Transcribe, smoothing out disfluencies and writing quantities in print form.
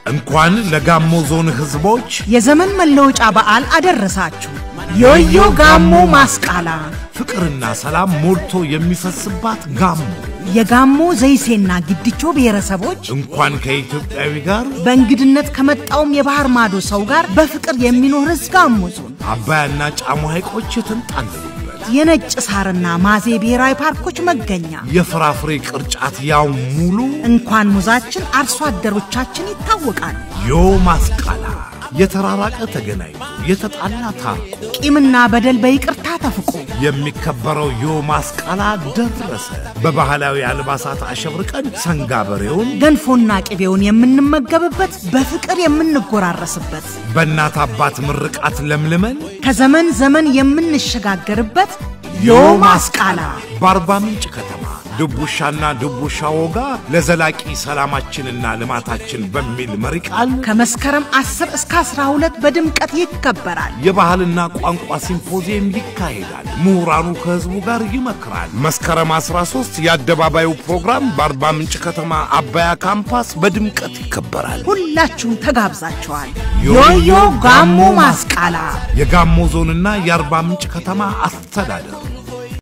እንኳን ለጋሞ ዞን ህዝቦች የዘመን መለወጫ በዓል አደረሳችሁ ዮዮ ጋሞ ማስቃላ ፍቅርና ሰላም ሞልቶ የሚፈስባት ጋሞ የጋሞ ዘይሴና ግድቾ ብሔረሰቦች እንኳን ከኢትዮጵያዊ ጋር በእንግድነት ከመጣውም የባህር ማዶ ሰው ጋር በፍቅር የሚኖር ህዝብ ጋሞ ዞን አባያና ጫሞ ሐይቆች የተንጣለሉበት የነጭ ሳርና ማዜ ብሔራዊ ፓርኮች መገኛ የፍራፍሬ ቅርጫት ያው ሙሉ እንኳን ሙዛችን አርሶ አደሮቻችን ይታወቃል ዮ ማስቃላ የተራራቀ ተገናኝቶ የተጣላ ታርቆ ቂምና በደል በይቅርታ ተፍቆ የሚከበረው ዮ ማስቃላ ደረሰ በባህላዊ አልባሳት አሸብርቀን ሰንጋበሬውን ገንፎና ቅቤውን የምንመገብበት በፍቅር የምንጎራረስበት በእናት አባት ምርቃት ለምልመን ከዘመን ዘመን የምንሸጋገርበት ዮ ማስቃላ በአርባ ምንጭ ከተማ ድቡሻና ድቡሻ ወጋ ለዘላቂ ሰላማችንና ልማታችን በሚል መሪ ቃል ከመስከረም 10 እስከ 12 በድምቀት ይከበራል የባህልና ቋንቋ ሲምፖዚየም ይካሄዳል ምሁራኑ ከህዝቡ ጋር ይመክራል መስከረም 13 የአደባባዩ ፕሮግራም በአርባ ምንጭ ከተማ አባያ ካምፓስ በድምቀት ይከበራል ሁላችሁም ተጋብዛችኋል ዮዮ ጋሞ ማስቃላ የጋሞ ዞንና የአርባ ምንጭ ከተማ አስተዳደር